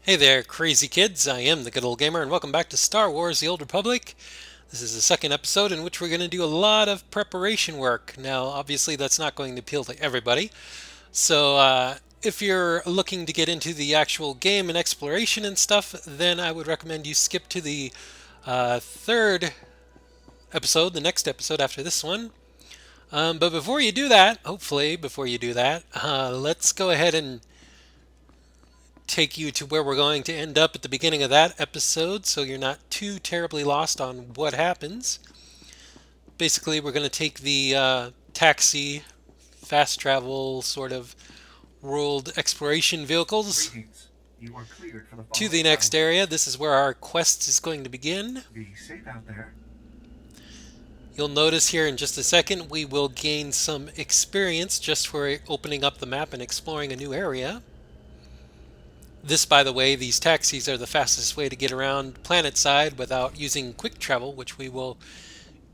Hey there, crazy kids. I am the Good Old Gamer, and welcome back to Star Wars The Old Republic. This is the second episode in which we're going to do a lot of preparation work. Now, obviously, that's not going to appeal to everybody. So, if you're looking to get into the actual game and exploration and stuff, then I would recommend you skip to the third episode, the next episode after this one. But before you do that, hopefully, before you do that, let's go ahead and take you to where we're going to end up at the beginning of that episode so you're not too terribly lost on what happens. Basically, we're going to take the taxi, fast travel sort of world exploration vehicles Greetings. You are cleared for the to the following next round. area. This is where our quest is going to begin. Be safe out there. You'll notice here in just a second we will gain some experience just for opening up the map and exploring a new area. This, by the way, these taxis are the fastest way to get around planet side without using quick travel, which we will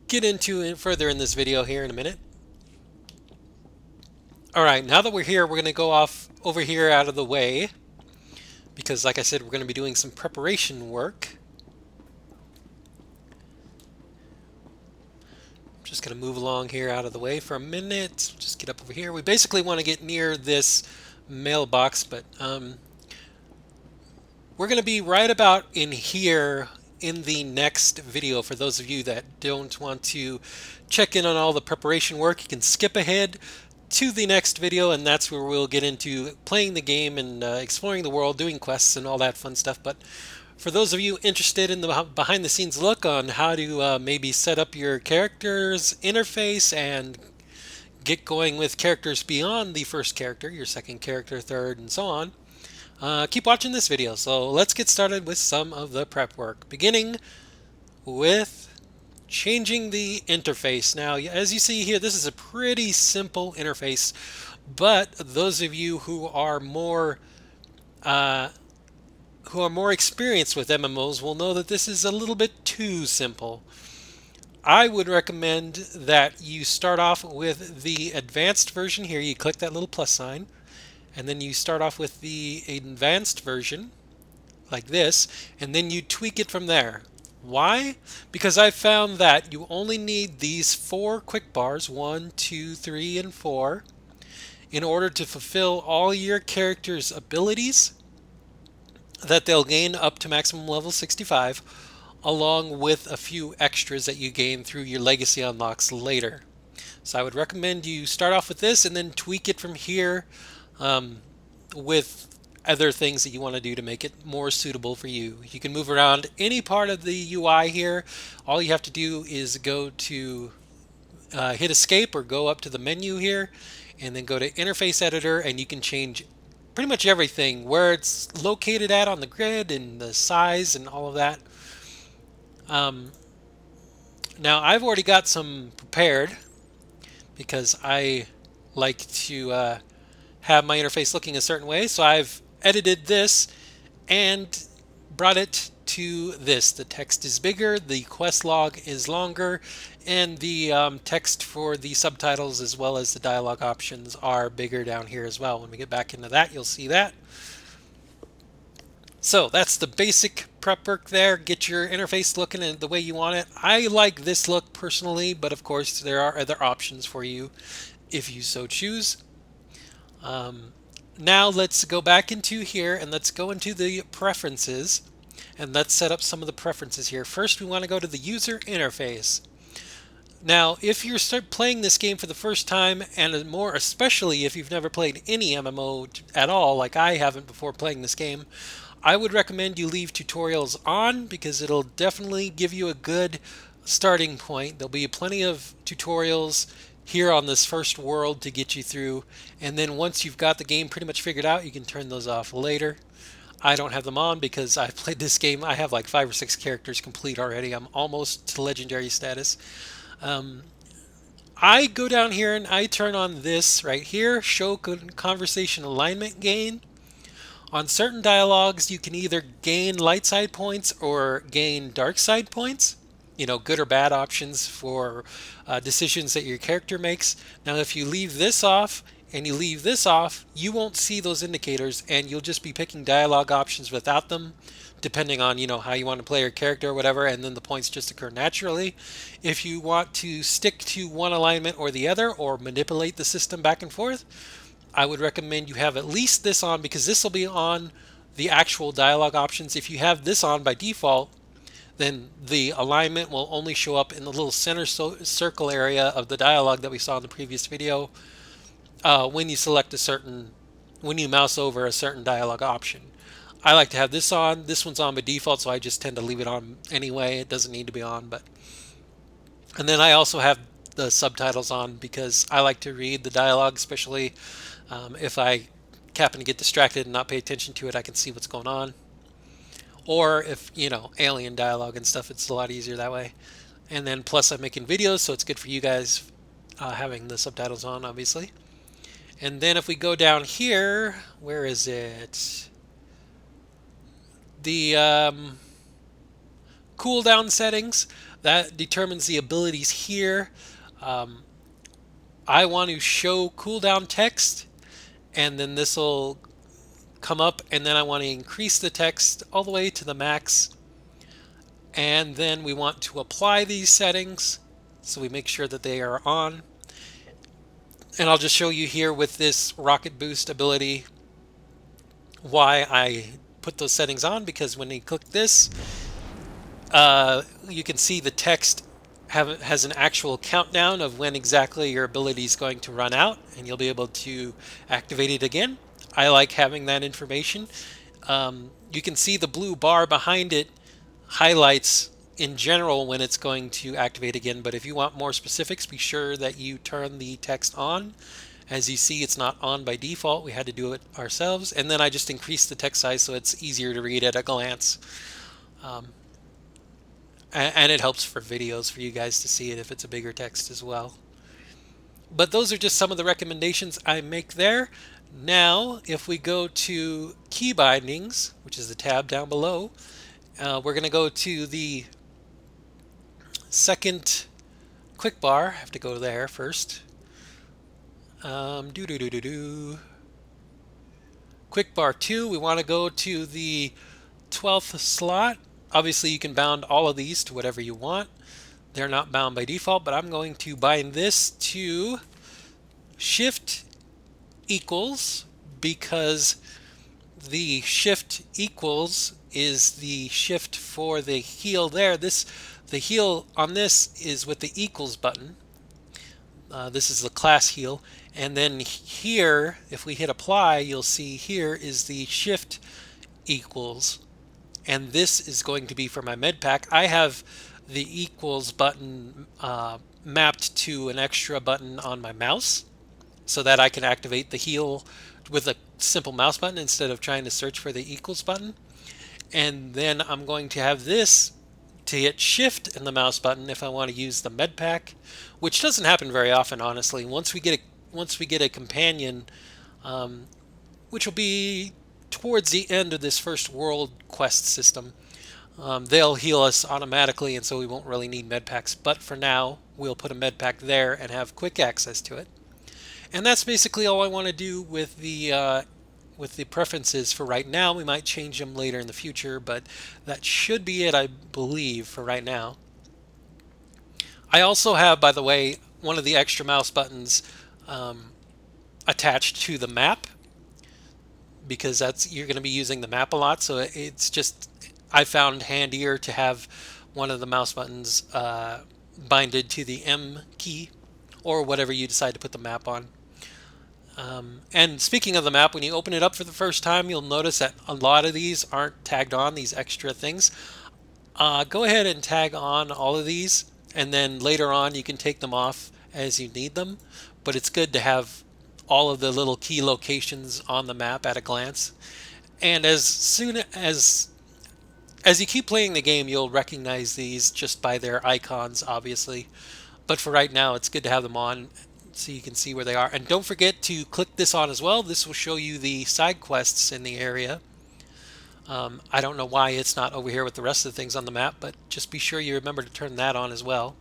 get into further in this video here in a minute. All right, now that we're here, we're going to go off over here out of the way because, like I said, we're going to be doing some preparation work. I'm just going to move along here out of the way for a minute. Just get up over here. We basically want to get near this mailbox, but we're going to be right about in here in the next video. For those of you that don't want to check in on all the preparation work, you can skip ahead to the next video, and that's where we'll get into playing the game and exploring the world, doing quests and all that fun stuff. But for those of you interested in the behind the scenes look on how to maybe set up your character's interface and get going with characters beyond the first character, your second character, third, and so on, keep watching this video. So let's get started with some of the prep work, beginning with changing the interface. Now, as you see here, this is a pretty simple interface, but those of you uh, who are more experienced with MMOs will know that this is a little bit too simple. I would recommend that you start off with the advanced version here. You click that little plus sign, and then you start off with the advanced version like this, and then you tweak it from there. Why? Because I found that you only need these four quick bars, 1, 2, 3, and 4, in order to fulfill all your character's abilities that they'll gain up to maximum level 65, along with a few extras that you gain through your legacy unlocks later. So I would recommend you start off with this and then tweak it from here with other things that you want to do to make it more suitable for you. You can move around any part of the UI here. All you have to do is go to hit escape or go up to the menu here and then go to interface editor, and you can change pretty much everything, where it's located at on the grid and the size and all of that. Um, Now I've already got some prepared because I like to have my interface looking a certain way. So I've edited this and brought it to this. The text is bigger, the quest log is longer, and the text for the subtitles as well as the dialogue options are bigger down here as well. When we get back into that, you'll see that. So that's the basic prep work there. Get your interface looking the way you want it. I like this look personally, but of course there are other options for you if you so choose. Now let's go back into here and let's go into the preferences and let's set up some of the preferences here. First, we want to go to the user interface. Now, if you're start playing this game for the first time, and more especially if you've never played any MMO at all, like I haven't before playing this game, I would recommend you leave tutorials on because it'll definitely give you a good starting point. There'll be plenty of tutorials here on this first world to get you through, and then once you've got the game pretty much figured out, you can turn those off later. I don't have them on because I've played this game. I have like 5 or 6 characters complete already. I'm almost to legendary status. Um, I go down here and I turn on this right here, show conversation alignment gain. On certain dialogues, you can either gain light side points or gain dark side points. You know, good or bad options for decisions that your character makes. Now, if you leave this off, and you leave this off, you won't see those indicators and you'll just be picking dialogue options without them, depending on, how you want to play your character or whatever, and then the points just occur naturally. If you want to stick to one alignment or the other or manipulate the system back and forth, I would recommend you have at least this on, because this will be on the actual dialogue options. If you have this on by default, then the alignment will only show up in the little center circle area of the dialogue that we saw in the previous video, when you select when you mouse over a certain dialogue option. I like to have this on. This one's on by default, so I just tend to leave it on anyway. It doesn't need to be on, but and then I also have the subtitles on because I like to read the dialogue, especially if I happen to get distracted and not pay attention to it. I can see what's going on. Or if, alien dialogue and stuff, it's a lot easier that way. And then plus I'm making videos, so it's good for you guys having the subtitles on, obviously. And then if we go down here, where is it? The cooldown settings, that determines the abilities here. I want to show cooldown text, and then this will come up, and then I want to increase the text all the way to the max. And then we want to apply these settings, so we make sure that they are on. And I'll just show you here with this rocket boost ability why I put those settings on, because when you click this, you can see the text has an actual countdown of when exactly your ability is going to run out, and you'll be able to activate it again. I like having that information. You can see the blue bar behind it highlights in general when it's going to activate again, but if you want more specifics, be sure that you turn the text on. As you see, it's not on by default. We had to do it ourselves, and then I just increased the text size so it's easier to read at a glance. And it helps for videos for you guys to see it if it's a bigger text as well. But those are just some of the recommendations I make there. Now, if we go to key bindings, which is the tab down below, we're going to go to the second quick bar. I have to go there first. Quick bar 2, we want to go to the 12th slot. Obviously, you can bound all of these to whatever you want. They're not bound by default, but I'm going to bind this to shift equals, because the shift equals is the shift for the heel there. The heel on this is with the equals button. This is the class heel. And then here, if we hit apply, you'll see here is the shift equals. And this is going to be for my med pack. I have the equals button mapped to an extra button on my mouse so that I can activate the heel with a simple mouse button instead of trying to search for the equals button. And then I'm going to have this to hit shift and the mouse button if I want to use the med pack, which doesn't happen very often, honestly. Once we get a companion, which will be towards the end of this first world quest system, they'll heal us automatically, and so we won't really need med packs. But for now, we'll put a med pack there and have quick access to it. And that's basically all I want to do with the preferences for right now. We might change them later in the future, but that should be it, I believe, for right now. I also have, by the way, one of the extra mouse buttons attached to the map, because you're going to be using the map a lot, so it's just, I found handier to have one of the mouse buttons binded to the M key, or whatever you decide to put the map on. And speaking of the map, when you open it up for the first time, you'll notice that a lot of these aren't tagged on, these extra things. Go ahead and tag on all of these, and then later on you can take them off as you need them. But it's good to have all of the little key locations on the map at a glance. And as soon as you keep playing the game, you'll recognize these just by their icons, obviously. But for right now, it's good to have them on so you can see where they are. And don't forget to click this on as well. This will show you the side quests in the area. I don't know why it's not over here with the rest of the things on the map, but just be sure you remember to turn that on as well.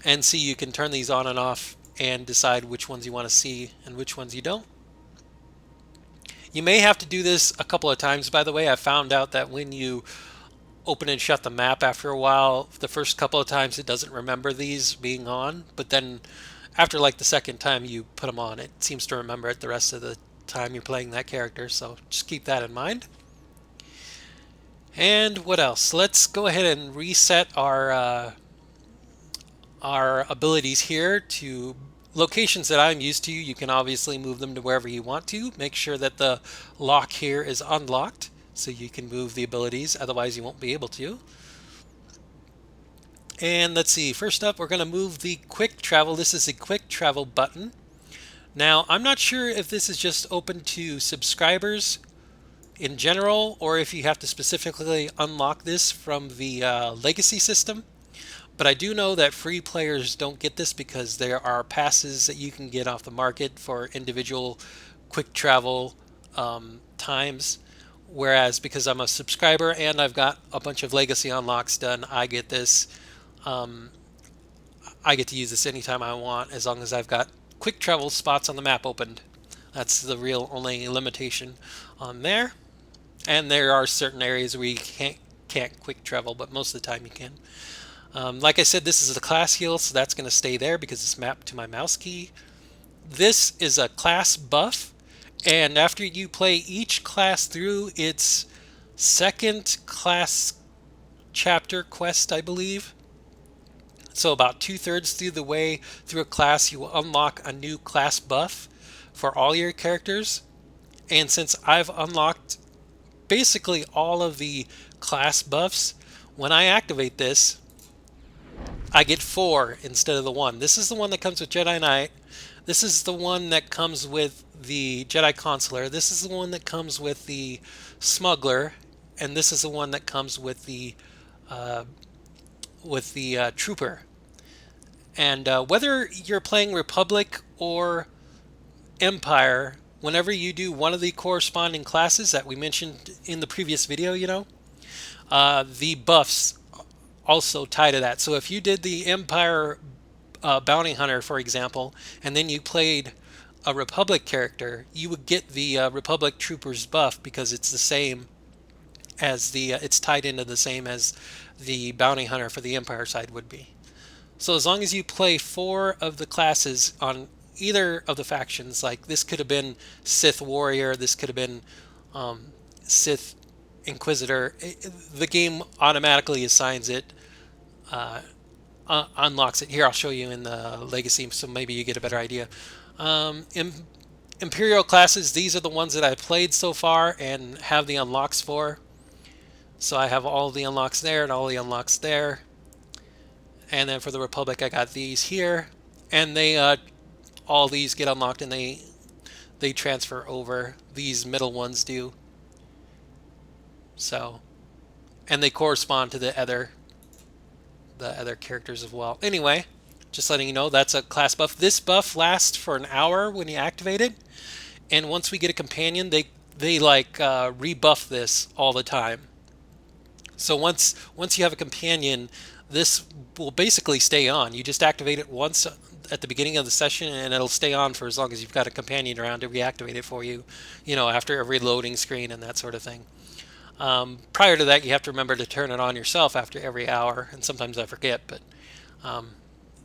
And see, you can turn these on and off and decide which ones you want to see and which ones you don't. You may have to do this a couple of times, by the way. I found out that when you open and shut the map after a while, the first couple of times it doesn't remember these being on, but then after like the second time you put them on, it seems to remember it the rest of the time you're playing that character, so just keep that in mind. And what else? Let's go ahead and reset our abilities here to locations that I'm used to. You can obviously move them to wherever you want to. Make sure that the lock here is unlocked so you can move the abilities, otherwise you won't be able to. And let's see, first up we're going to move the quick travel. This is the quick travel button. Now I'm not sure if this is just open to subscribers in general or if you have to specifically unlock this from the legacy system. But I do know that free players don't get this because there are passes that you can get off the market for individual quick travel times. Whereas because I'm a subscriber and I've got a bunch of legacy unlocks done, I get this. Um, I get to use this anytime I want as long as I've got quick travel spots on the map opened. That's the real only limitation on there. And there are certain areas where you can't quick travel, but most of the time you can. Like I said, this is the class heal, so that's going to stay there because it's mapped to my mouse key. This is a class buff, and after you play each class through its second class chapter quest, I believe, so about 2/3 through the way through a class, you will unlock a new class buff for all your characters. And since I've unlocked basically all of the class buffs, when I activate this, I get 4 instead of the 1. This is the one that comes with Jedi Knight. This is the one that comes with the Jedi Consular. This is the one that comes with the Smuggler, and this is the one that comes with the Trooper. And whether you're playing Republic or Empire, whenever you do one of the corresponding classes that we mentioned in the previous video, the buffs also tie to that. So if you did the Empire Bounty Hunter, for example, and then you played a Republic character, you would get the Republic Trooper's buff because it's the same as it's tied into the same as the Bounty Hunter for the Empire side would be. So as long as you play 4 of the classes on either of the factions, like this could have been Sith Warrior, this could have been Sith Inquisitor, the game automatically assigns it, unlocks it. Here, I'll show you in the Legacy, so maybe you get a better idea. Imperial classes, these are the ones that I've played so far and have the unlocks for. So I have all the unlocks there and all the unlocks there. And then for the Republic, I got these here. And they all these get unlocked and they transfer over. These middle ones do. So, and they correspond to the other characters as well. Anyway, just letting you know that's a class buff. This buff lasts for an hour when you activate it, and once we get a companion, they like rebuff this all the time. So once you have a companion, this will basically stay on. You just activate it once at the beginning of the session, and it'll stay on for as long as you've got a companion around to reactivate it for you. After every loading screen and that sort of thing. Prior to that, you have to remember to turn it on yourself after every hour, and sometimes I forget, but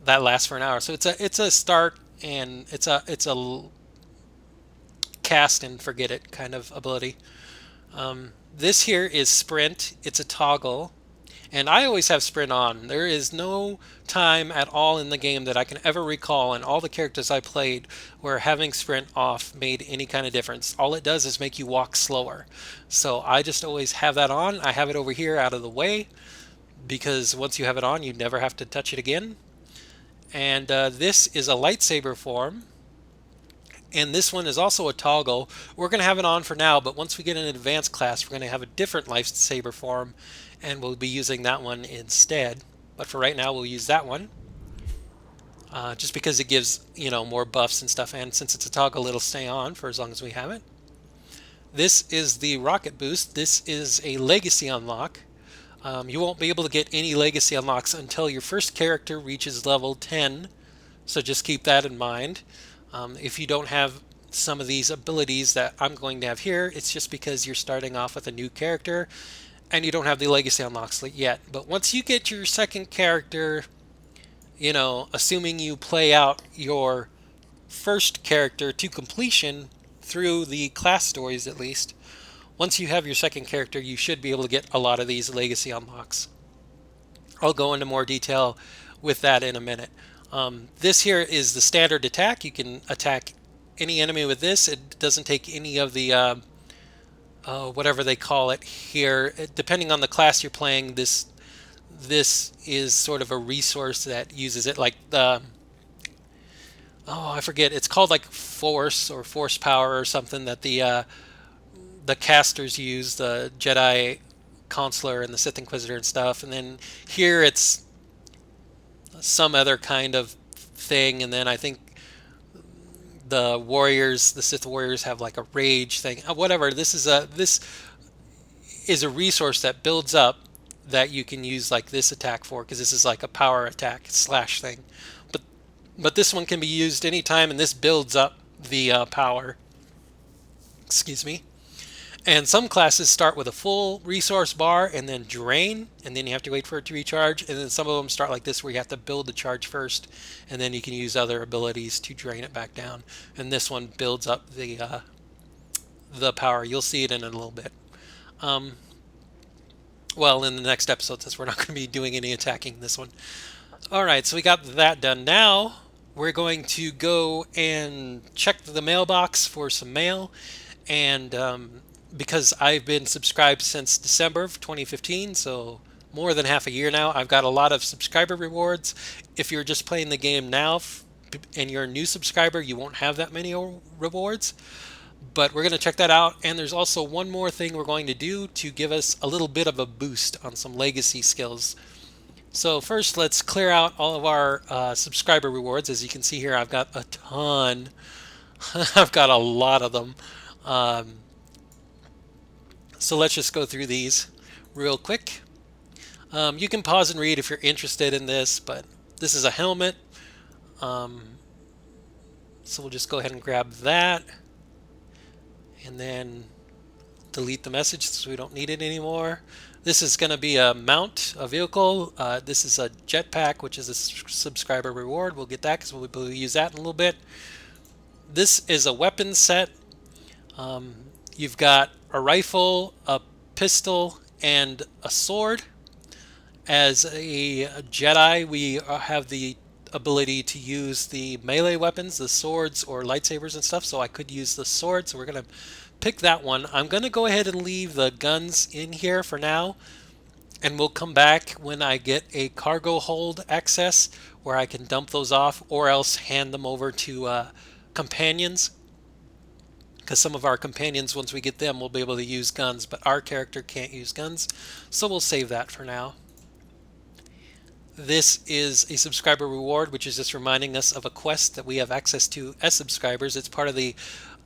that lasts for an hour. So it's a start, and it's a cast and forget it kind of ability. This here is sprint. It's a toggle, and I always have sprint on. There is no time at all in the game that I can ever recall in all the characters I played where having sprint off made any kind of difference. All it does is make you walk slower. So I just always have that on. I have it over here out of the way because once you have it on, you never have to touch it again. And this is a lightsaber form. And this one is also a toggle. We're going to have it on for now, but once we get in an advanced class, we're going to have a different lightsaber form, and we'll be using that one instead. But for right now, we'll use that one. Just because it gives, more buffs and stuff, and since it's a toggle, it'll stay on for as long as we have it. This is the rocket boost. This is a legacy unlock. You won't be able to get any legacy unlocks until your first character reaches level 10. So just keep that in mind. If you don't have some of these abilities that I'm going to have here, it's just because you're starting off with a new character and you don't have the legacy unlocks yet. But once you get your second character, assuming you play out your first character to completion through the class stories at least, once you have your second character, you should be able to get a lot of these legacy unlocks. I'll go into more detail with that in a minute. This here is the standard attack. You can attack any enemy with this. It doesn't take any of the whatever they call it here. Depending on the class you're playing, this is sort of a resource that uses it, like the I forget. It's called like force or force power or something that the casters use, the Jedi Consular and the Sith Inquisitor and stuff. And then here it's some other kind of thing. And then I think the Sith warriors have like a rage thing. Whatever. This is a resource that builds up that you can use like this attack for, because this is like a power attack slash thing. But but this one can be used anytime, and this builds up the power. Excuse me. And some classes start with a full resource bar and then drain, and then you have to wait for it to recharge. And then some of them start like this, where you have to build the charge first, and then you can use other abilities to drain it back down. And this one builds up the power. You'll see it in a little bit. Um, well, in the next episode, since we're not going to be doing any attacking this one. All right, so we got that done. Now we're going to go and check the mailbox for some mail, and because I've been subscribed since December of 2015, so more than half a year now, I've got a lot of subscriber rewards. If you're just playing the game now and you're a new subscriber, you won't have that many rewards. But we're going to check that out. And there's also one more thing we're going to do to give us a little bit of a boost on some legacy skills. So first, let's clear out all of our subscriber rewards. As you can see here, I've got a ton. I've got a lot of them. Um, so let's just go through these real quick. You can pause and read if you're interested in this, but this is a helmet. So we'll just go ahead and grab that and then delete the message so we don't need it anymore. This is going to be a mount, a vehicle. This is a jetpack, which is a subscriber reward. We'll get that because we'll use that in a little bit. This is a weapon set. You've got a rifle, a pistol, and a sword. As a Jedi, we have the ability to use the melee weapons, the swords or lightsabers and stuff, so I could use the sword, so we're going to pick that one. I'm going to go ahead and leave the guns in here for now, and we'll come back when I get a cargo hold access where I can dump those off, or else hand them over to companions, because some of our companions, once we get them, will be able to use guns, but our character can't use guns, so we'll save that for now. This is a subscriber reward, which is just reminding us of a quest that we have access to as subscribers. It's part of the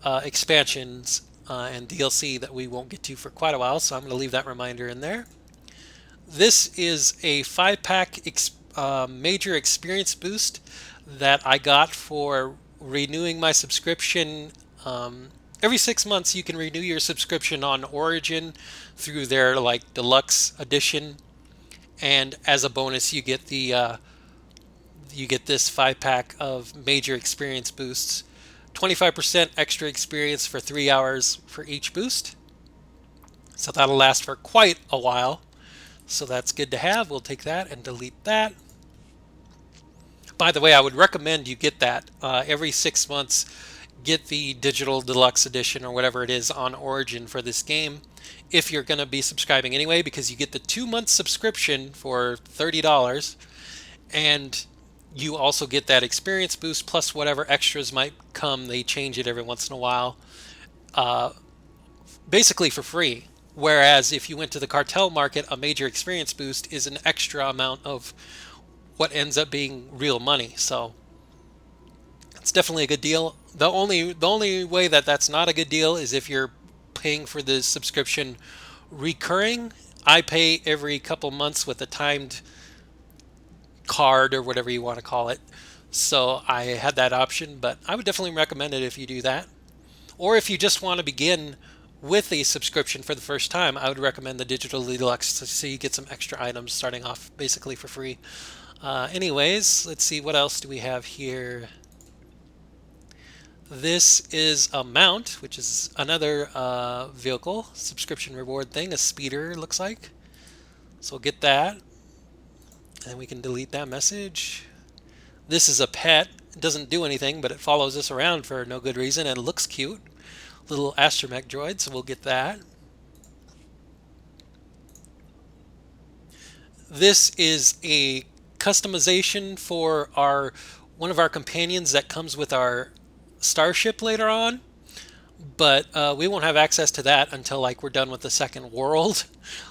expansions and DLC that we won't get to for quite a while, so I'm going to leave that reminder in there. This is a 5-pack major experience boost that I got for renewing my subscription. Every 6 months you can renew your subscription on Origin through their like deluxe edition, and as a bonus you get this 5-pack of major experience boosts. 25% extra experience for 3 hours for each boost, so that'll last for quite a while, so that's good to have. We'll take that and delete that. By the way, I would recommend you get that every 6 months. Get the digital deluxe edition or whatever it is on Origin for this game if you're going to be subscribing anyway, because you get the 2-month subscription for $30, and you also get that experience boost plus whatever extras might come. They change it every once in a while, basically for free. Whereas if you went to the cartel market, a major experience boost is an extra amount of what ends up being real money. So it's definitely a good deal. The only way that that's not a good deal is if you're paying for the subscription recurring. I pay every couple months with a timed card or whatever you want to call it. So I had that option, but I would definitely recommend it if you do that. Or if you just want to begin with a subscription for the first time, I would recommend the Digital Deluxe so you get some extra items starting off basically for free. Anyways, let's see what else do we have here. This is a mount, which is another vehicle subscription reward thing, a speeder looks like. So we'll get that, and we can delete that message. This is a pet. It doesn't do anything, but it follows us around for no good reason and looks cute. Little astromech droid, so we'll get that. This is a customization for our one of our companions that comes with our starship later on, but we won't have access to that until like we're done with the second world,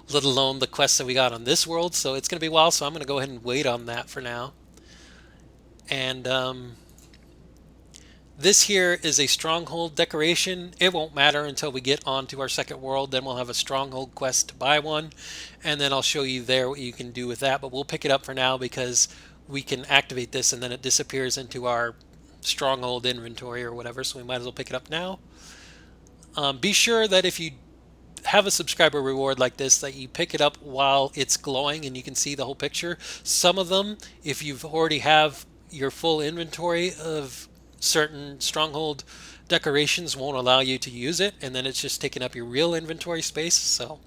let alone the quests that we got on this world. So it's going to be a while. So I'm going to go ahead and wait on that for now. And this here is a stronghold decoration. It won't matter until we get onto our second world. Then we'll have a stronghold quest to buy one. And then I'll show you there what you can do with that. But we'll pick it up for now because we can activate this and then it disappears into our stronghold inventory or whatever. So we might as well pick it up now. Be sure that if you have a subscriber reward like this that you pick it up while it's glowing and you can see the whole picture. Some of them, if you've already have your full inventory of certain stronghold decorations, won't allow you to use it, and then it's just taking up your real inventory space. So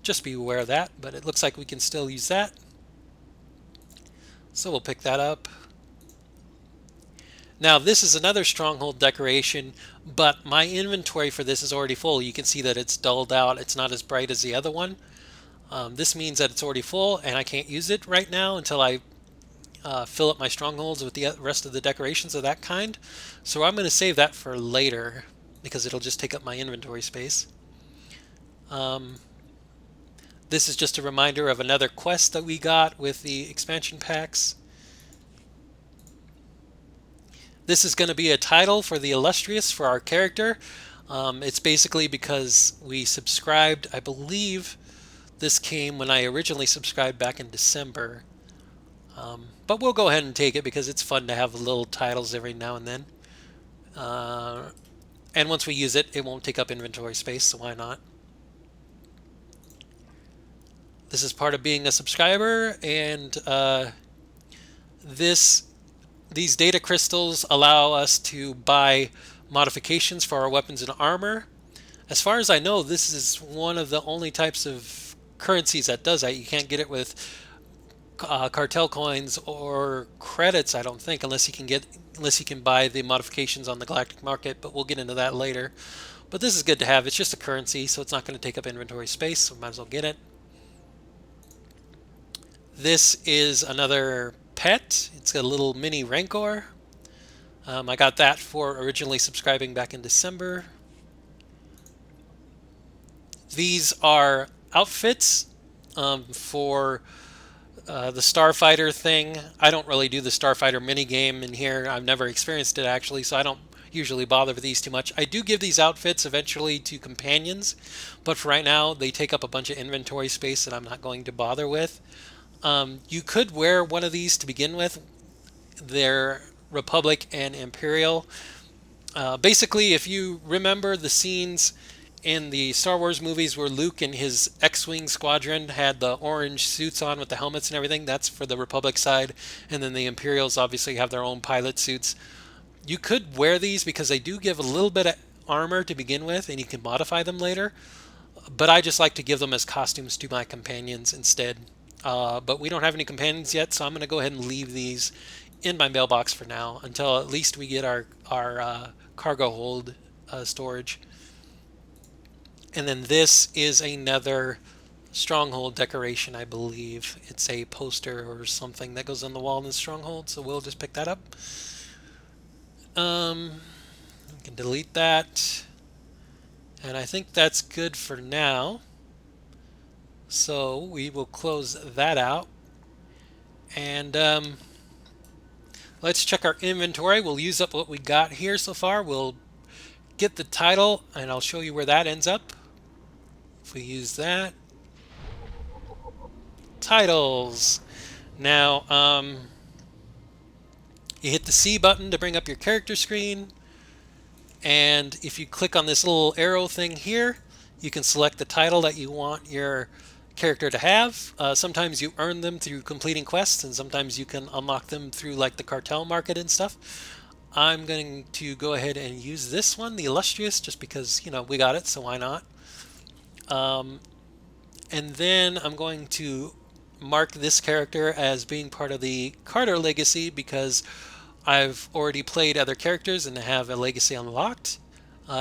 just be aware of that, but it looks like we can still use that. So we'll pick that up. Now this is another stronghold decoration, but my inventory for this is already full. You can see that it's dulled out. It's not as bright as the other one. This means that it's already full and I can't use it right now until I fill up my strongholds with the rest of the decorations of that kind. So I'm going to save that for later because it'll just take up my inventory space. This is just a reminder of another quest that we got with the expansion packs. This is going to be a title for the illustrious for our character. It's basically because we subscribed, I believe this came when I originally subscribed back in December. But we'll go ahead and take it because it's fun to have little titles every now and then. And once we use it, it won't take up inventory space, so why not? This is part of being a subscriber, and these data crystals allow us to buy modifications for our weapons and armor. As far as I know, this is one of the only types of currencies that does that. You can't get it with cartel coins or credits, I don't think, unless you can buy the modifications on the galactic market. But we'll get into that later. But this is good to have. It's just a currency, so it's not going to take up inventory space. So we might as well get it. This is another pet. It's got a little mini Rancor. I got that for originally subscribing back in December. These are outfits for the Starfighter thing. I don't really do the Starfighter minigame in here. I've never experienced it actually, so I don't usually bother with these too much. I do give these outfits eventually to companions, but for right now they take up a bunch of inventory space that I'm not going to bother with. You could wear one of these to begin with. They're Republic and Imperial. Basically, if you remember the scenes in the Star Wars movies where Luke and his X-Wing squadron had the orange suits on with the helmets and everything, that's for the Republic side. And then the Imperials obviously have their own pilot suits. You could wear these because they do give a little bit of armor to begin with, and you can modify them later. But I just like to give them as costumes to my companions instead. But we don't have any companions yet, so I'm going to go ahead and leave these in my mailbox for now until at least we get our cargo hold storage. And then this is another stronghold decoration, I believe. It's a poster or something that goes on the wall in the stronghold, so we'll just pick that up. We can delete that. And I think that's good for now. So we will close that out. And let's check our inventory. We'll use up what we got here so far. We'll get the title, and I'll show you where that ends up. If we use that. Titles. Now, You hit the C button to bring up your character screen, and if you click on this little arrow thing here, you can select the title that you want your character to have. Sometimes you earn them through completing quests, and sometimes you can unlock them through like the cartel market and stuff. I'm going to go ahead and use this one, the Illustrious, just because, we got it, so why not? And then I'm going to mark this character as being part of the Carter legacy because I've already played other characters and have a legacy unlocked.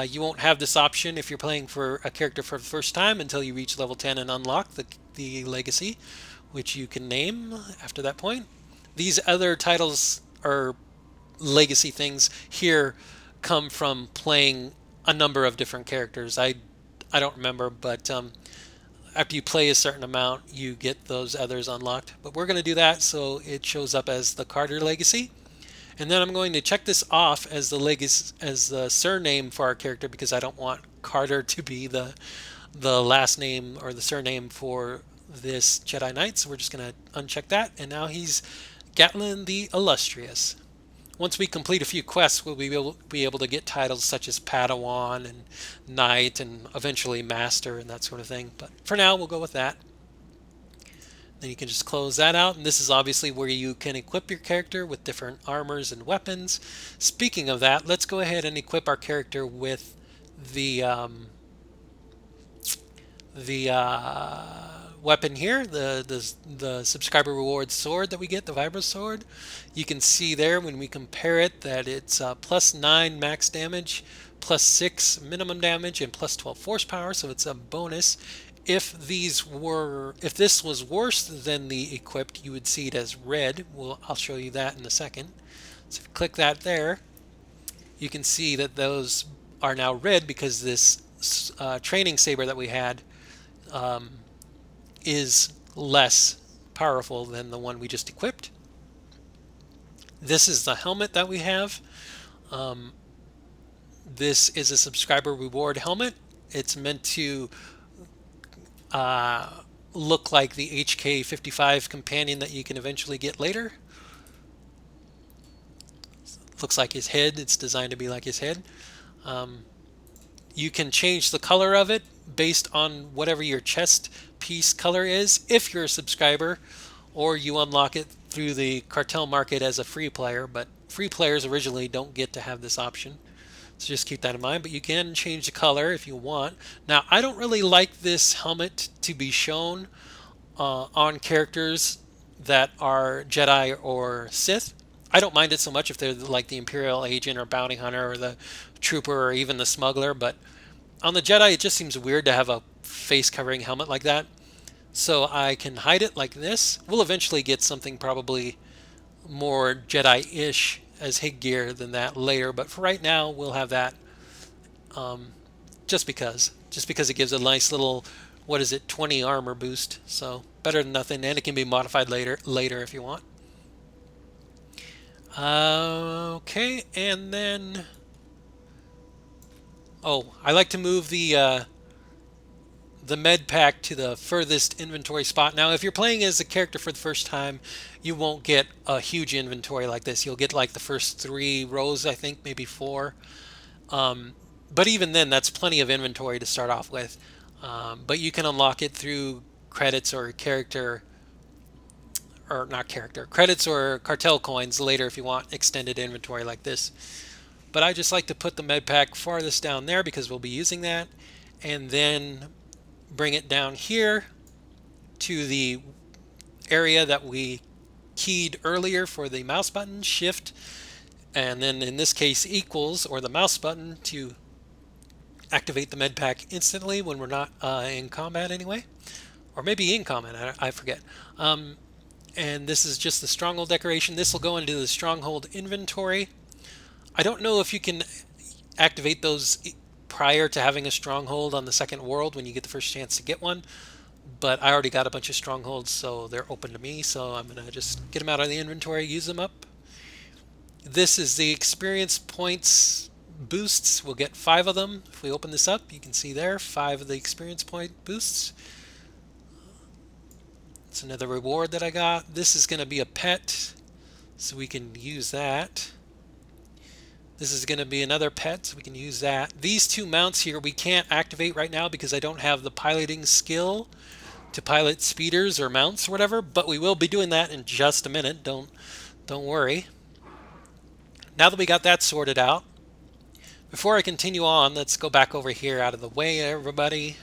You won't have this option if you're playing for a character for the first time until you reach level 10 and unlock the legacy, which you can name after that point. These other titles or legacy things here come from playing a number of different characters. I don't remember, but after you play a certain amount, you get those others unlocked. But we're going to do that so it shows up as the Carter legacy. And then I'm going to check this off as the legacy, as the surname for our character because I don't want Carter to be the last name or the surname for this Jedi Knight. So we're just going to uncheck that. And now he's Gatlin the Illustrious. Once we complete a few quests, we'll be able to get titles such as Padawan and Knight and eventually Master and that sort of thing. But for now, we'll go with that. Then you can just close that out, and this is obviously where you can equip your character with different armors and weapons. Speaking of that, let's go ahead and equip our character with the weapon here, the subscriber reward sword that we get, the Vibro sword. You can see there when we compare it that it's +9 max damage, +6 minimum damage, and +12 force power, so it's a bonus. If this was worse than the equipped, you would see it as red. I'll show you that in a second. So if you click that there, you can see that those are now red because this training saber that we had is less powerful than the one we just equipped. This is the helmet that we have. This is a subscriber reward helmet. It's meant to look like the HK55 companion that you can eventually get later. Looks like his head. It's designed to be like his head. You can change the color of it based on whatever your chest piece color is if you're a subscriber, or you unlock it through the cartel market as a free player, but free players originally don't get to have this option. So just keep that in mind, but you can change the color if you want. Now, I don't really like this helmet to be shown on characters that are Jedi or Sith. I don't mind it so much if they're like the Imperial agent or bounty hunter or the trooper or even the smuggler, but on the Jedi it just seems weird to have a face covering helmet like that. So I can hide it like this. We'll eventually get something probably more Jedi-ish as headgear than that later, but for right now we'll have that just because it gives a nice little, what is it, 20 armor boost, so better than nothing, and it can be modified later if you want. Okay, and then I like to move the med pack to the furthest inventory spot. Now, if you're playing as a character for the first time, you won't get a huge inventory like this. You'll get like the first 3 rows, I think, maybe 4. But even then, that's plenty of inventory to start off with. But you can unlock it through credits or credits or cartel coins later if you want extended inventory like this. But I just like to put the med pack farthest down there because we'll be using that, and then bring it down here to the area that we keyed earlier for the mouse button, shift, and then in this case equals, or the mouse button, to activate the med pack instantly when we're not in combat anyway, or maybe in combat, I forget. And this is just the stronghold decoration. This will go into the stronghold inventory. I don't know if you can activate those prior to having a stronghold on the second world when you get the first chance to get one, but I already got a bunch of strongholds, so they're open to me, so I'm gonna just get them out of the inventory, use them up. This is the experience points boosts. We'll get 5 of them. If we open this up, you can see there 5 of the experience point boosts. It's another reward that I got. This is going to be a pet, So we can use that. This is going to be another pet, so we can use that. These two mounts here we can't activate right now because I don't have the piloting skill to pilot speeders or mounts or whatever, but we will be doing that in just a minute. Don't worry. Now that we got that sorted out, before I continue on, let's go back over here out of the way, everybody.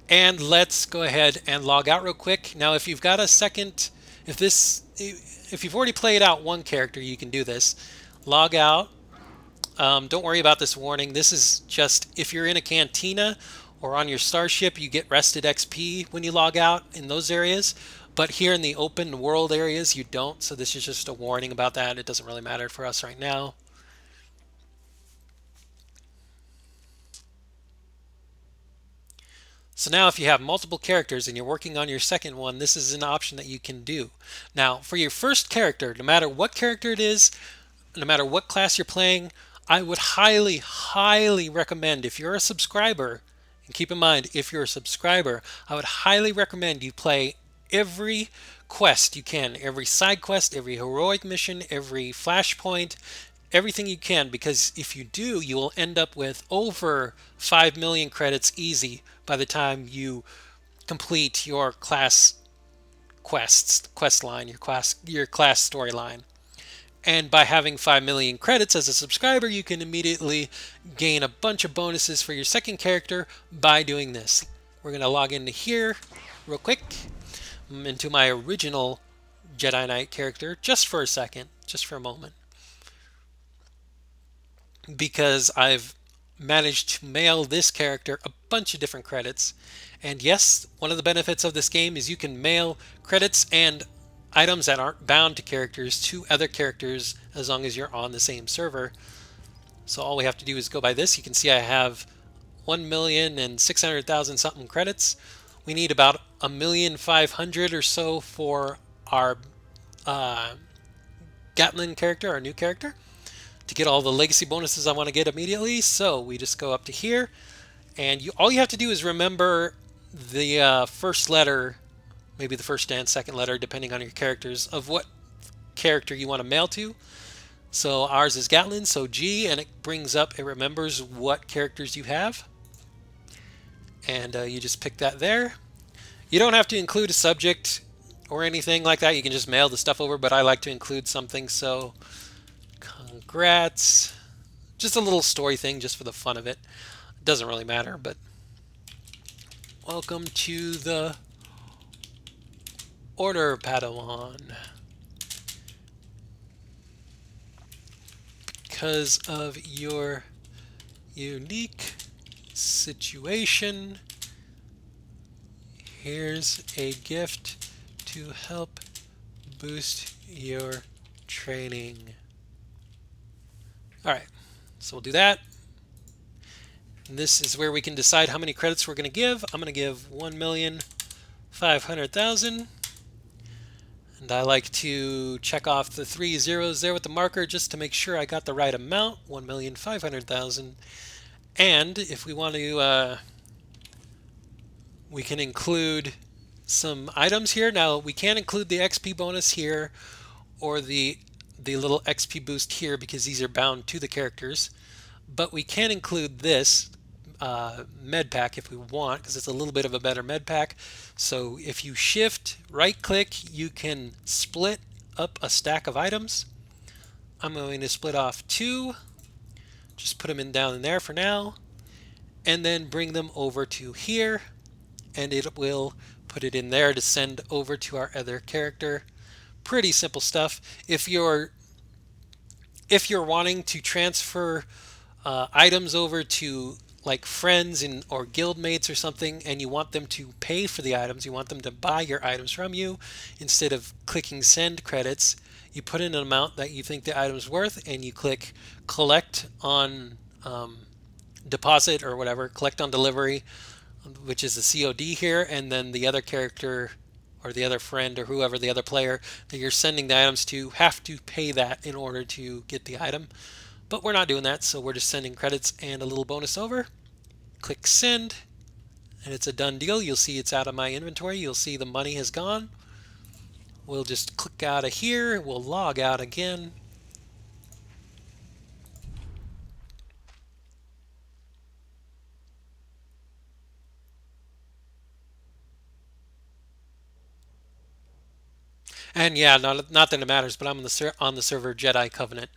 And let's go ahead and log out real quick. Now, if you've got a second, if you've already played out one character, you can do this. Log out. Don't worry about this warning. This is just if you're in a cantina or on your starship, you get rested XP when you log out in those areas. But here in the open world areas, you don't. So this is just a warning about that. It doesn't really matter for us right now. So now if you have multiple characters and you're working on your second one, this is an option that you can do. Now, for your first character, no matter what character it is, no matter what class you're playing, I would highly, highly recommend if you're a subscriber, and keep in mind, if you're a subscriber, I would highly recommend you play every quest you can, every side quest, every heroic mission, every flashpoint, everything you can, because if you do, you will end up with over 5 million credits easy by the time you complete your class quest line, your class storyline. And by having 5 million credits as a subscriber, you can immediately gain a bunch of bonuses for your second character by doing this. We're going to log into here real quick, into my original Jedi Knight character, just for a second, just for a moment. Because I've managed to mail this character a bunch of different credits. And yes, one of the benefits of this game is you can mail credits and items that aren't bound to characters to other characters as long as you're on the same server. So all we have to do is go by this. You can see I have 1,600,000 something credits. We need about 1,500,000 or so for our Gatlin character, our new character, to get all the legacy bonuses I want to get immediately. So we just go up to here, and all you have to do is remember the first letter, maybe the first and second letter, depending on your characters, of what character you want to mail to. So ours is Gatlin, so G, and it remembers what characters you have. And you just pick that there. You don't have to include a subject or anything like that. You can just mail the stuff over, but I like to include something, so congrats. Just a little story thing just for the fun of it. It doesn't really matter, but welcome to the Order, Padawan. Because of your unique situation, here's a gift to help boost your training. Alright, so we'll do that. And this is where we can decide how many credits we're going to give. I'm going to give 1,500,000. And I like to check off the 3 zeros there with the marker just to make sure I got the right amount, 1,500,000. And if we want to, we can include some items here. Now, we can't include the XP bonus here or the little XP boost here because these are bound to the characters. But we can include this med pack if we want, because it's a little bit of a better med pack. So if you shift right click, you can split up a stack of items. I'm going to split off 2, just put them down in there for now, and then bring them over to here, and it will put it in there to send over to our other character. Pretty simple stuff. If you're wanting to transfer items over to like friends or guild mates or something, and you want them to pay for the items, you want them to buy your items from you, instead of clicking send credits, you put in an amount that you think the item's worth, and you click collect on deposit or whatever, collect on delivery, which is the COD here, and then the other character or the other friend or whoever, the other player that you're sending the items to, have to pay that in order to get the item. But we're not doing that, so we're just sending credits and a little bonus over. Click send, and it's a done deal. You'll see it's out of my inventory. You'll see the money has gone. We'll just click out of here. We'll log out again. And yeah, not that it matters, but I'm on on the server Jedi Covenant.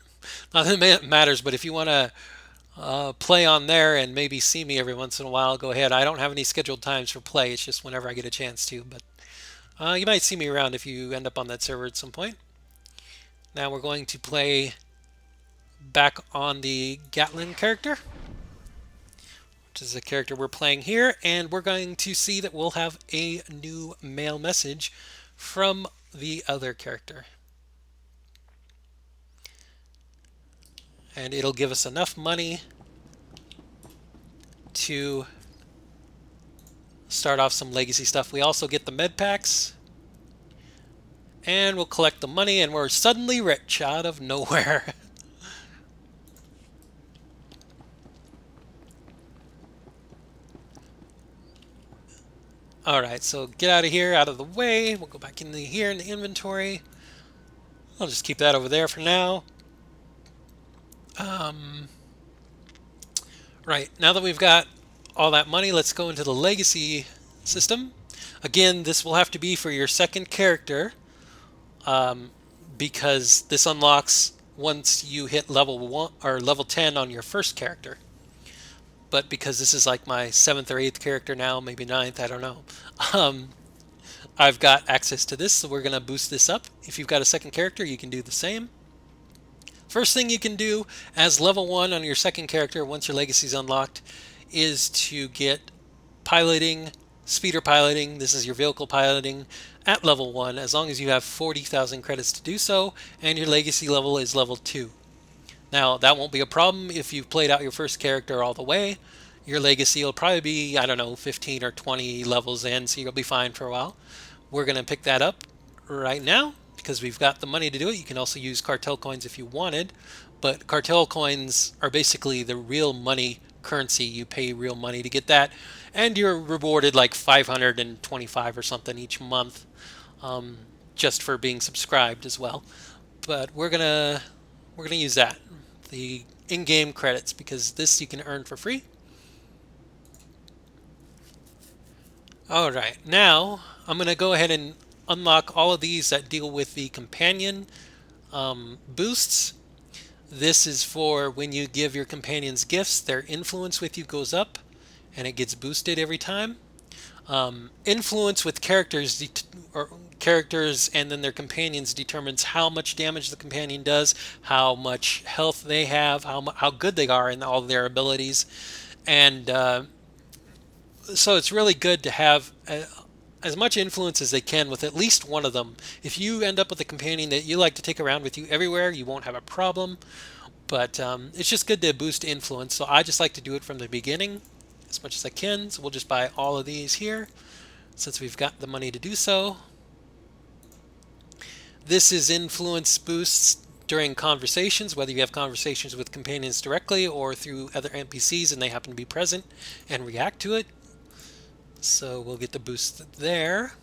Not that it matters, but if you want to play on there and maybe see me every once in a while, go ahead. I don't have any scheduled times for play. It's just whenever I get a chance to. But you might see me around if you end up on that server at some point. Now we're going to play back on the Gatlin character, which is the character we're playing here, and we're going to see that we'll have a new mail message from the other character. And it'll give us enough money to start off some legacy stuff. We also get the med packs, and we'll collect the money, and we're suddenly rich out of nowhere. All right, so get out of here, out of the way. We'll go back in here in the inventory. I'll just keep that over there for now. Right, now that we've got all that money, let's go into the legacy system. Again, this will have to be for your second character, because this unlocks once you hit level 1 or level 10 on your first character. But because this is like my 7th or 8th character now, maybe ninth, I don't know. Um, I've got access to this, so we're going to boost this up. If you've got a second character, you can do the same. First thing you can do as level 1 on your second character, once your legacy is unlocked, is to get piloting, speeder piloting. This is your vehicle piloting at level 1, as long as you have 40,000 credits to do so, and your legacy level is level 2. Now, that won't be a problem if you've played out your first character all the way. Your legacy will probably be, I don't know, 15 or 20 levels in, so you'll be fine for a while. We're going to pick that up right now because we've got the money to do it. You can also use cartel coins if you wanted, but cartel coins are basically the real money currency. You pay real money to get that, and you're rewarded like 525 or something each month, just for being subscribed as well. But we're gonna use that, the in-game credits, because this you can earn for free. All right, now I'm gonna go ahead and unlock all of these that deal with the companion boosts. This is for when you give your companions gifts, their influence with you goes up and it gets boosted every time. Influence with or characters and then their companions determines how much damage the companion does, how much health they have, how good they are in all their abilities, and so it's really good to have as much influence as they can with at least one of them. If you end up with a companion that you like to take around with you everywhere, you won't have a problem. But it's just good to boost influence. So I just like to do it from the beginning as much as I can. So we'll just buy all of these here since we've got the money to do so. This is influence boosts during conversations, whether you have conversations with companions directly or through other NPCs and they happen to be present and react to it. So we'll get the boost there.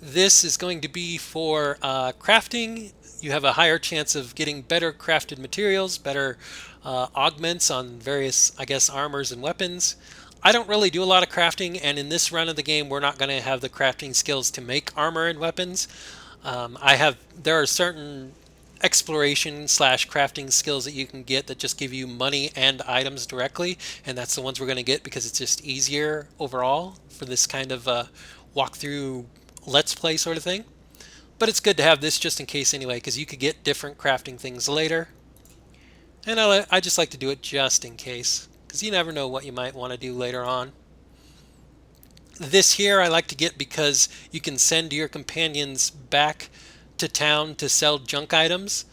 This is going to be for crafting. You have a higher chance of getting better crafted materials, better augments on various, I guess, armors and weapons. I don't really do a lot of crafting, and in this run of the game, we're not going to have the crafting skills to make armor and weapons. There are certain exploration slash crafting skills that you can get that just give you money and items directly, and that's the ones we're going to get because it's just easier overall for this kind of walkthrough let's play sort of thing. But it's good to have this just in case anyway, because you could get different crafting things later, and I just like to do it just in case, because you never know what you might want to do later on. This here I like to get because you can send your companions back to town to sell junk items.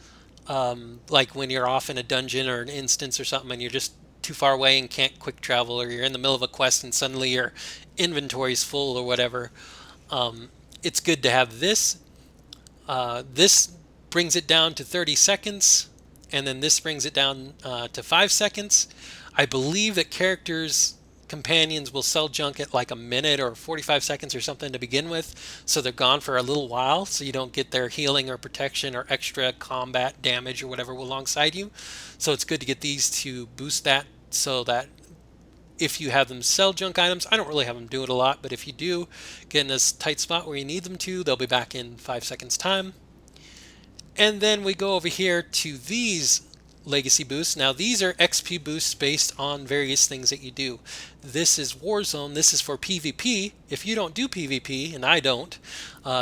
Like when you're off in a dungeon or an instance or something and you're just too far away and can't quick travel, or you're in the middle of a quest and suddenly your inventory's full or whatever. It's good to have this. This brings it down to 30 seconds, and then this brings it down to 5 seconds. I believe that characters companions will sell junk at like a minute or 45 seconds or something to begin with, so they're gone for a little while, so you don't get their healing or protection or extra combat damage or whatever alongside you. So it's good to get these to boost that, so that if you have them sell junk items, I don't really have them do it a lot, but if you do get in a tight spot where you need them to, they'll be back in 5 seconds time. And then we go over here to these legacy boosts. Now these are XP boosts based on various things that you do. This is Warzone. This is for PvP. If you don't do PvP, and I don't,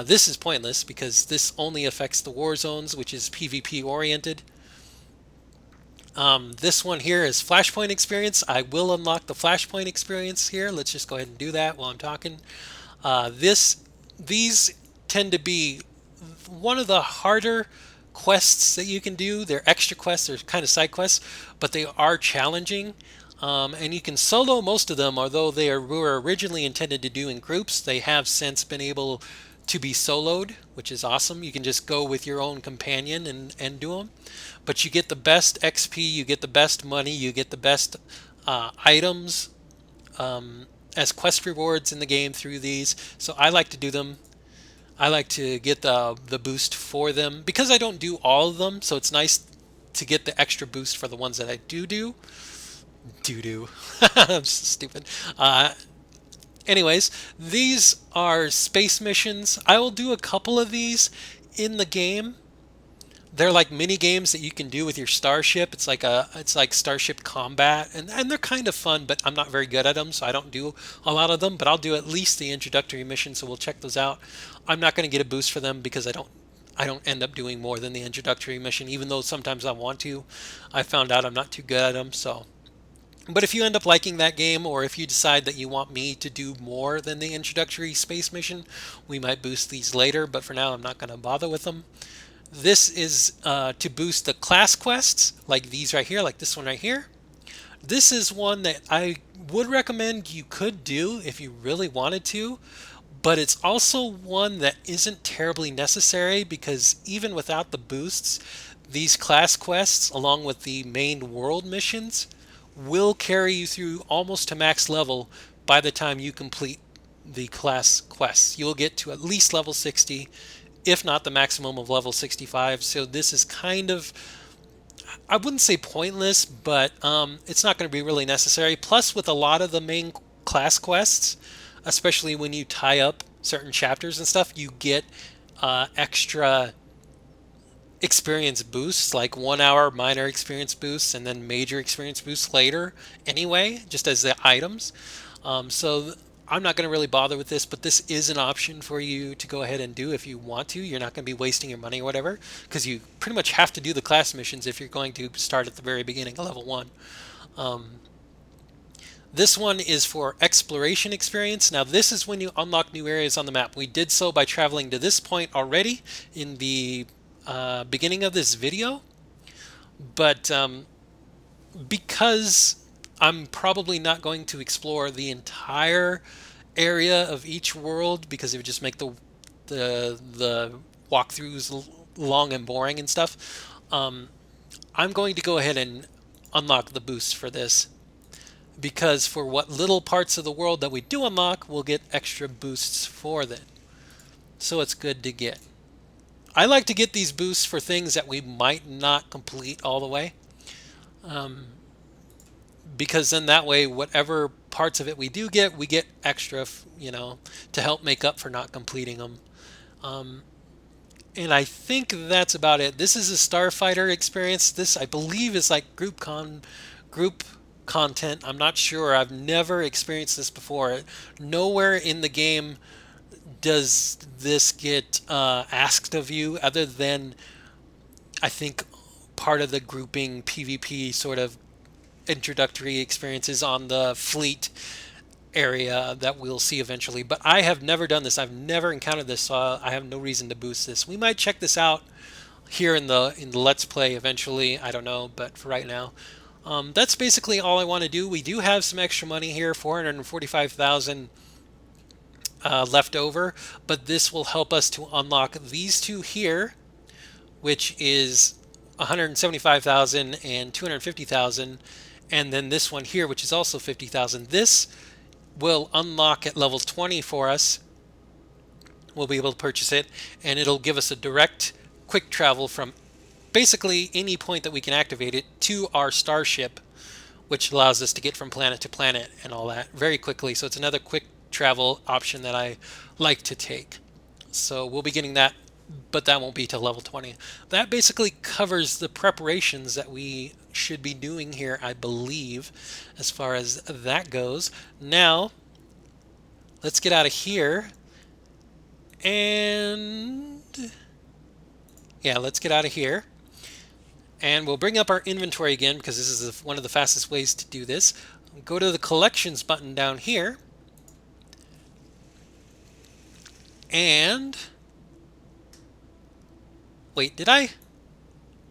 this is pointless because this only affects the war zones, which is PvP oriented. This one here is Flashpoint experience. I will unlock the Flashpoint experience here. Let's just go ahead and do that while I'm talking. These tend to be one of the harder quests that you can do. They're extra quests, they're kind of side quests, but they are challenging. And you can solo most of them, although were originally intended to do in groups. They have since been able to be soloed, which is awesome. You can just go with your own companion and do them. But you get the best XP, you get the best money, you get the best items as quest rewards in the game through these. So I like to do them. I like to get the boost for them because I don't do all of them. So it's nice to get the extra boost for the ones that I do. I'm so stupid. Anyways, these are space missions. I will do a couple of these in the game. They're like mini games that you can do with your starship. It's like starship combat, and they're kind of fun, but I'm not very good at them, so I don't do a lot of them. But I'll do at least the introductory mission, so we'll check those out. I'm not going to get a boost for them because I don't end up doing more than the introductory mission, even though sometimes I want to. I found out I'm not too good at them, so. But if you end up liking that game, or if you decide that you want me to do more than the introductory space mission, we might boost these later, but for now I'm not going to bother with them. This is to boost the class quests, like these right here, like this one right here. This is one that I would recommend you could do if you really wanted to, but it's also one that isn't terribly necessary because even without the boosts, these class quests, along with the main world missions, will carry you through almost to max level by the time you complete the class quests. You'll get to at least level 60, if not the maximum of level 65. So this is kind of, I wouldn't say pointless, but it's not going to be really necessary. Plus, with a lot of the main class quests, especially when you tie up certain chapters and stuff, you get extra experience boosts, like 1 hour minor experience boosts and then major experience boosts later anyway, just as the items. So I'm not going to really bother with this, but this is an option for you to go ahead and do if you want to. You're not going to be wasting your money or whatever, because you pretty much have to do the class missions if you're going to start at the very beginning of level 1. This one is for exploration experience. Now this is when you unlock new areas on the map. We did so by traveling to this point already in the beginning of this video, but because I'm probably not going to explore the entire area of each world because it would just make the walkthroughs long and boring and stuff. I'm going to go ahead and unlock the boosts for this because for what little parts of the world that we do unlock, we'll get extra boosts for that. So it's good to get. I like to get these boosts for things that we might not complete all the way. Because then that way, whatever parts of it we do get, we get extra, to help make up for not completing them. And I think that's about it. This is a Starfighter experience. This, I believe, is like group content. I'm not sure. I've never experienced this before. Nowhere in the game does this get asked of you other than, I think, part of the grouping PvP sort of introductory experiences on the fleet area that we'll see eventually. But I have never done this. I've never encountered this, so I have no reason to boost this. We might check this out here in the Let's Play eventually. I don't know, but for right now, that's basically all I want to do. We do have some extra money here, 445,000 left over, but this will help us to unlock these two here, which is 175,000 and 250,000. And then this one here, which is also 50,000, this will unlock at level 20 for us. We'll be able to purchase it, and it'll give us a direct quick travel from basically any point that we can activate it to our starship, which allows us to get from planet to planet and all that very quickly. So it's another quick travel option that I like to take. So we'll be getting that, but that won't be till level 20. That basically covers the preparations that we should be doing here, I believe, as far as that goes. Now, let's get out of here. And yeah, let's get out of here. And we'll bring up our inventory again because this is one of the fastest ways to do this. Go to the collections button down here. And wait, did I?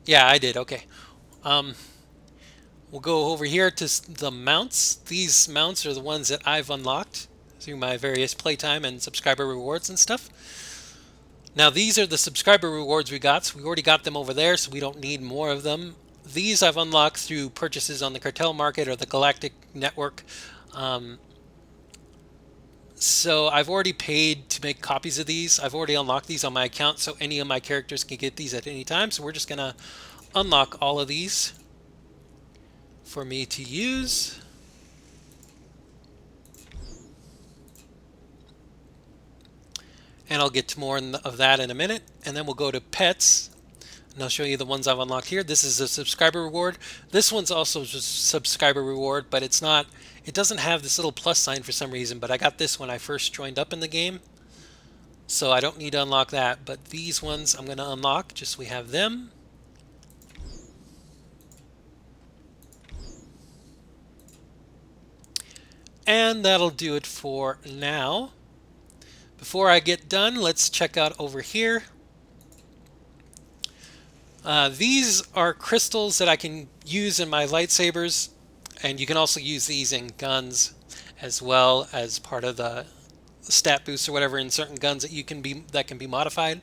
Yeah, I did. Okay. We'll go over here to the mounts. These mounts are the ones that I've unlocked through my various playtime and subscriber rewards and stuff. Now these are the subscriber rewards we got, so we already got them over there, so we don't need more of them. These I've unlocked through purchases on the cartel market or the galactic network. So I've already paid to make copies of these. I've already unlocked these on my account, so any of my characters can get these at any time. So we're just going to unlock all of these for me to use. And I'll get to more of that in a minute. And then we'll go to pets. And I'll show you the ones I've unlocked here. This is a subscriber reward. This one's also just a subscriber reward, but it doesn't have this little plus sign for some reason, but I got this when I first joined up in the game. So I don't need to unlock that, but these ones I'm going to unlock just so we have them. And that'll do it for now. Before I get done, let's check out over here. These are crystals that I can use in my lightsabers, and you can also use these in guns as well as part of the stat boosts or whatever in certain guns that can be modified.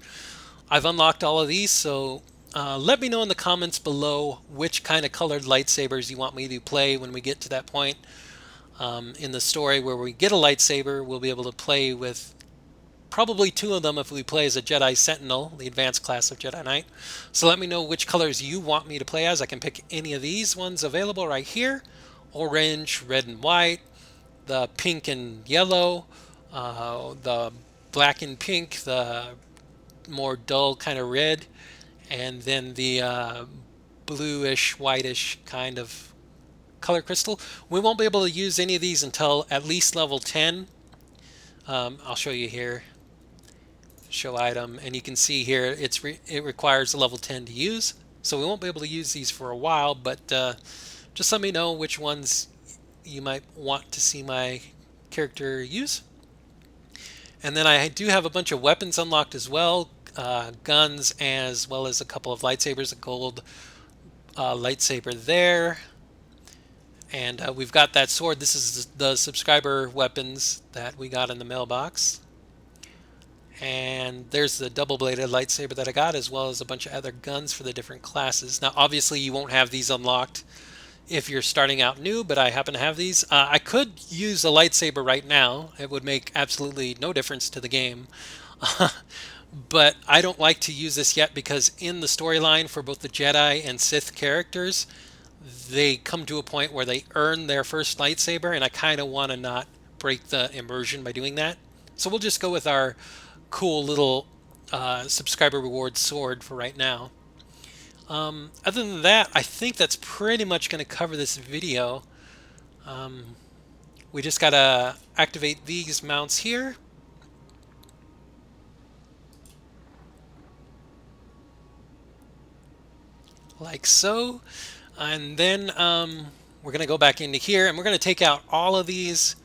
I've unlocked all of these, so let me know in the comments below which kind of colored lightsabers you want me to play when we get to that point in the story where we get a lightsaber. We'll be able to play with probably two of them if we play as a Jedi Sentinel, the advanced class of Jedi Knight. So let me know which colors you want me to play as. I can pick any of these ones available right here. Orange, red and white, the pink and yellow, the black and pink, the more dull kind of red, and then the bluish, whitish kind of color crystal. We won't be able to use any of these until at least level 10. I'll show you here. Show item, and you can see here it requires a level 10 to use, so we won't be able to use these for a while, but just let me know which ones you might want to see my character use. And then I do have a bunch of weapons unlocked as well, guns as well as a couple of lightsabers, a gold lightsaber there, and we've got that sword. This is the subscriber weapons that we got in the mailbox. And there's the double-bladed lightsaber that I got, as well as a bunch of other guns for the different classes. Now, obviously, you won't have these unlocked if you're starting out new, but I happen to have these. I could use a lightsaber right now. It would make absolutely no difference to the game. But I don't like to use this yet because in the storyline for both the Jedi and Sith characters, they come to a point where they earn their first lightsaber, and I kind of want to not break the immersion by doing that. So we'll just go with our cool little subscriber reward sword for right now. Other than that, I think that's pretty much going to cover this video. We just got to activate these mounts here. Like so. And then we're going to go back into here, and we're going to take out all of these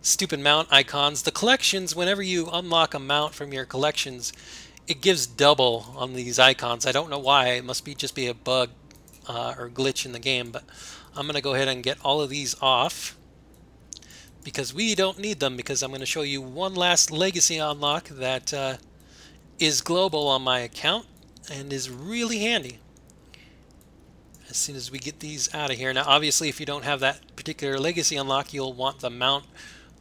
stupid mount icons. The collections, whenever you unlock a mount from your collections, it gives double on these icons. I don't know why. It must just be a bug or glitch in the game, but I'm going to go ahead and get all of these off because we don't need them, because I'm going to show you one last legacy unlock that is global on my account and is really handy. as soon as we get these out of here. Now, obviously, if you don't have that particular legacy unlock, you'll want the mount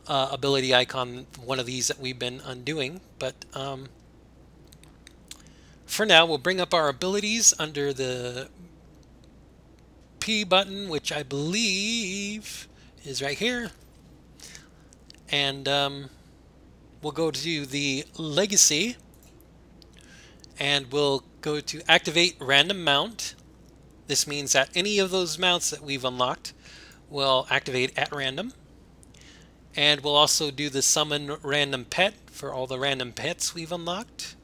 ability icon, one of these that we've been undoing. But for now, we'll bring up our abilities under the P button, which I believe is right here. And we'll go to the legacy, and we'll go to activate random mount. This means that any of those mounts that we've unlocked will activate at random. And we'll also do the summon random pet for all the random pets we've unlocked.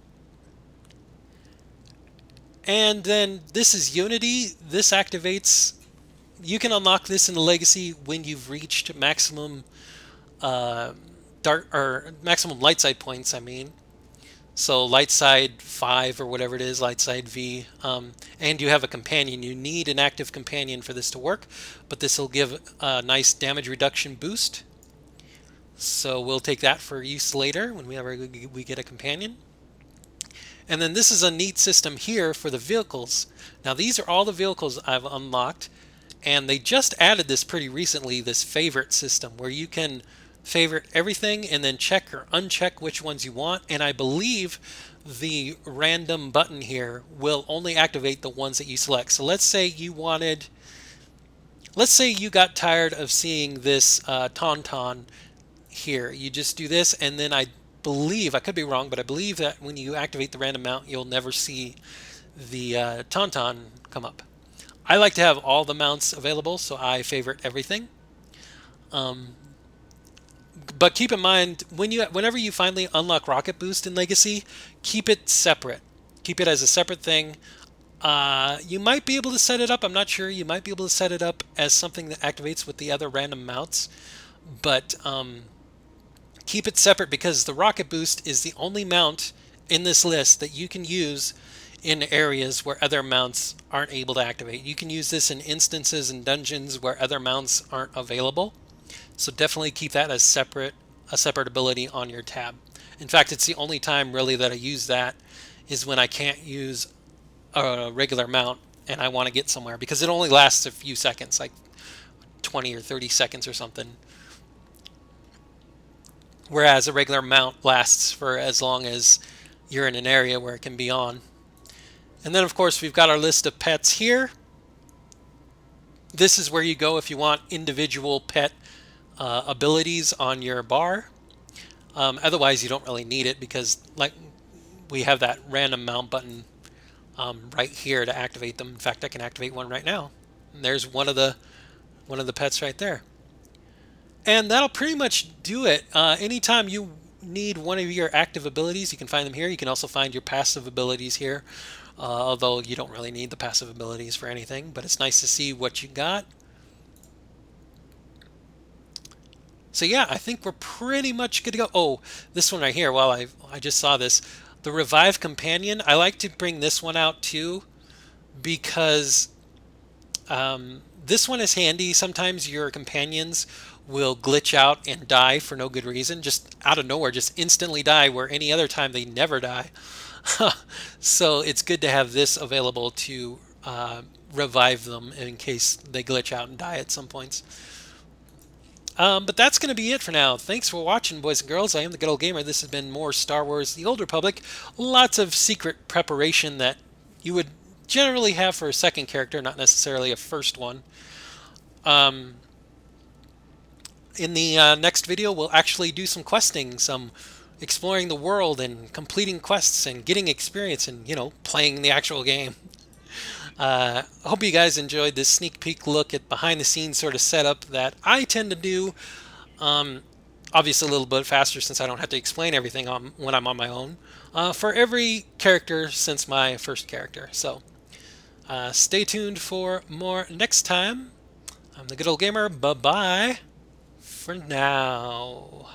And then this is Unity. This activates, you can unlock this in the legacy when you've reached maximum maximum light side points, I mean. So light side 5 or whatever it is, light side V, and you have a companion. You need an active companion for this to work, but this will give a nice damage reduction boost. So we'll take that for use later whenever we get a companion. And then this is a neat system here for the vehicles. Now these are all the vehicles I've unlocked, and they just added this pretty recently, this favorite system, where you can favorite everything and then check or uncheck which ones you want. And I believe the random button here will only activate the ones that you select. So let's say you got tired of seeing this Tauntaun here. You just do this, and then I believe, I could be wrong, but I believe that when you activate the random mount, you'll never see the Tauntaun come up. I like to have all the mounts available, so I favorite everything. But keep in mind, whenever you finally unlock Rocket Boost in Legacy, keep it separate. Keep it as a separate thing. You might be able to set it up, I'm not sure, you might be able to set it up as something that activates with the other random mounts, but keep it separate because the Rocket Boost is the only mount in this list that you can use in areas where other mounts aren't able to activate. You can use this in instances and dungeons where other mounts aren't available. So definitely keep that as a separate ability on your tab. In fact, it's the only time really that I use that is when I can't use a regular mount and I want to get somewhere, because it only lasts a few seconds, like 20 or 30 seconds or something. Whereas a regular mount lasts for as long as you're in an area where it can be on. And then of course we've got our list of pets here. This is where you go if you want individual pet abilities on your bar. Otherwise you don't really need it, because like we have that random mount button right here to activate them. In fact, I can activate one right now. And there's one of the pets right there. And that'll pretty much do it. Anytime you need one of your active abilities, you can find them here. You can also find your passive abilities here, although you don't really need the passive abilities for anything, but it's nice to see what you got. So yeah, I think we're pretty much good to go. Oh, this one right here, while I just saw this, the Revive Companion, I like to bring this one out too, because this one is handy. Sometimes your companions will glitch out and die for no good reason, just out of nowhere, just instantly die, where any other time they never die. So it's good to have this available to revive them in case they glitch out and die at some points. But that's going to be it for now. Thanks for watching, boys and girls. I am the Good Old Gamer. This has been more Star Wars The Old Republic. Lots of secret preparation that you would generally have for a second character, not necessarily a first one. In the next video, we'll actually do some questing, some exploring the world and completing quests and getting experience and, playing the actual game. I hope you guys enjoyed this sneak peek look at behind the scenes sort of setup that I tend to do. Obviously a little bit faster since I don't have to explain everything when I'm on my own. For every character since my first character. So stay tuned for more next time. I'm the Good Old Gamer. Bye-bye for now.